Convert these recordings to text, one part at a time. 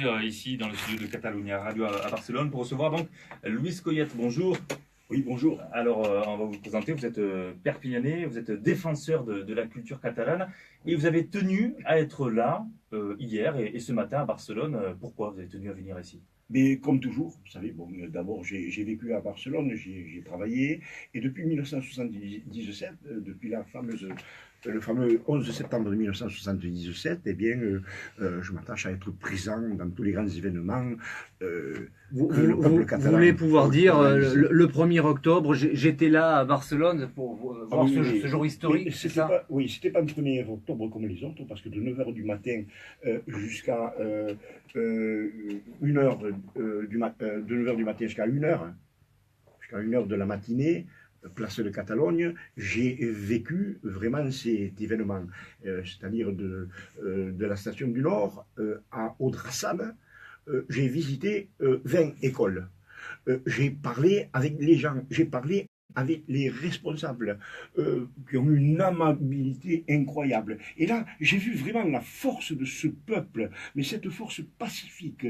rentré ici dans le studio de Catalunya Radio à Barcelone pour recevoir donc Luis Collet. Bonjour. Oui, bonjour. Alors, on va vous présenter. Vous êtes perpignanais, vous êtes défenseur de la culture catalane et vous avez tenu à être là hier et ce matin à Barcelone. Pourquoi vous avez tenu à venir ici? Mais comme toujours, vous savez, bon, d'abord j'ai vécu à Barcelone, j'ai travaillé, et depuis 1977, depuis le fameux 11 septembre 1977, eh bien, je m'attache à être présent dans tous les grands événements. Vous voulez pouvoir dire, le 1er octobre, j'étais là à Barcelone pour voir ce jour historique, c'est ça? Oui, c'était pas le 1er octobre comme les autres, parce que de 9 h du matin jusqu'à 1 h de 9 h du matin jusqu'à 1 h, jusqu'à 1 h de la matinée, place de Catalogne, j'ai vécu vraiment cet événement, c'est-à-dire de la station du Nord à Oudrassane. J'ai visité 20 écoles. J'ai parlé avec les gens, j'ai parlé avec les responsables qui ont une amabilité incroyable. Et là, j'ai vu vraiment la force de ce peuple, mais cette force pacifique,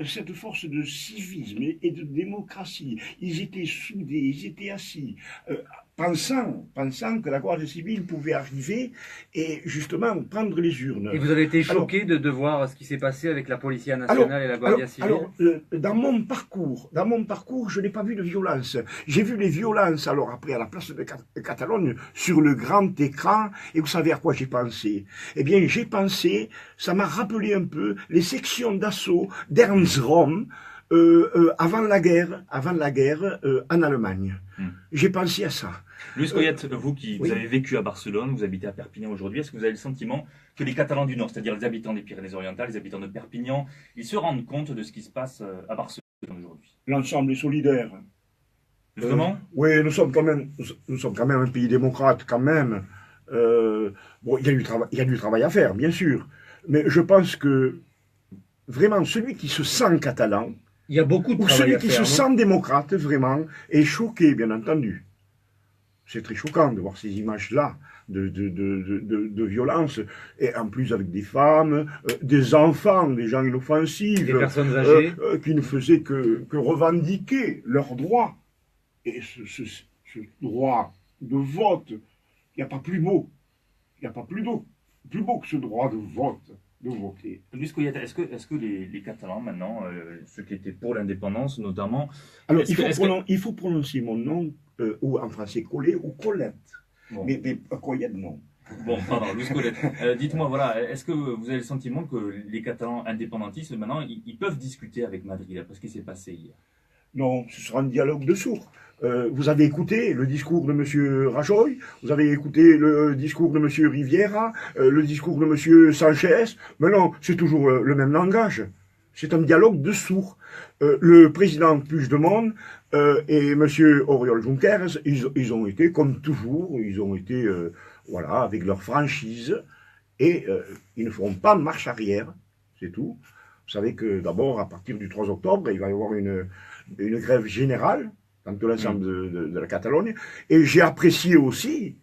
cette force de civisme et de démocratie. Ils étaient soudés, ils étaient assis, pensant que la Guardia civile pouvait arriver et justement prendre les urnes. Et vous avez été choqué de voir ce qui s'est passé avec la Police nationale et la Guardia civile? Alors, dans mon parcours, je n'ai pas vu de violence. J'ai vu les violences, alors après, à la place de Catalogne, sur le grand écran, et vous savez à quoi j'ai pensé? Eh bien, j'ai pensé, ça m'a rappelé un peu les sections d'assaut d'Ernst Röhm, avant la guerre en Allemagne. J'ai pensé à ça. Luis Collet, vous avez vécu à Barcelone, vous habitez à Perpignan aujourd'hui, est-ce que vous avez le sentiment que les Catalans du Nord, c'est-à-dire les habitants des Pyrénées-Orientales, les habitants de Perpignan, ils se rendent compte de ce qui se passe à Barcelone aujourd'hui? L'ensemble est solidaire. Vraiment? Oui, nous sommes quand même un pays démocrate, quand même. Bon, il y a du travail à faire, bien sûr. Mais je pense que vraiment, celui qui se sent catalan, il y a beaucoup de travail à faire, celui qui se sent démocrate, vraiment, est choqué, bien entendu. C'est très choquant de voir ces images-là de violence, et en plus avec des femmes, des enfants, des gens inoffensifs, des personnes âgées, qui ne faisaient que revendiquer leurs droits. Et ce droit de vote, il n'y a pas plus beau, il n'y a pas plus beau que ce droit de vote. De voter. Luis Collet, est-ce que les Catalans maintenant, ceux qui étaient pour l'indépendance notamment... Alors il faut prononcer mon nom, ou en français Collet ou Colette, bon. mais Collet non. Bon, pardon, Luis Collet. Dites-moi, voilà, est-ce que vous avez le sentiment que les Catalans indépendantistes maintenant, ils peuvent discuter avec Madrid après ce qui s'est passé hier? Non, ce sera un dialogue de sourds. Vous avez écouté le discours de M. Rajoy, vous avez écouté le discours de M. Riviera, le discours de M. Sanchez, mais non, c'est toujours le même langage. C'est un dialogue de sourds. Le président Puigdemont et M. Oriol Junqueras, ils ont été, comme toujours, ils ont été, voilà, avec leur franchise, et ils ne feront pas marche arrière, c'est tout. Vous savez que d'abord, à partir du 3 octobre, il va y avoir une grève générale dans tout l'ensemble de la Catalogne. Et j'ai apprécié aussi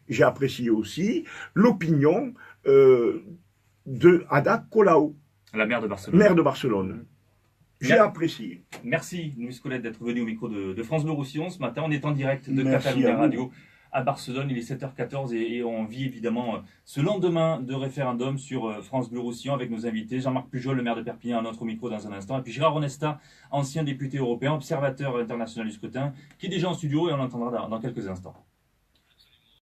l'opinion de Ada Colau, la maire de Barcelone. Maire de Barcelone. J'ai apprécié. Merci, Luis Collet, d'être venu au micro de France Bleu Roussillon ce matin. On est en direct de Catalunya Radio à Barcelone. Il est 7h14 et on vit évidemment ce lendemain de référendum sur France Bleu Roussillon avec nos invités. Jean-Marc Pujol, le maire de Perpignan, à notre micro dans un instant. Et puis Gérard Onesta, ancien député européen, observateur international du scrutin, qui est déjà en studio et on l'entendra dans quelques instants.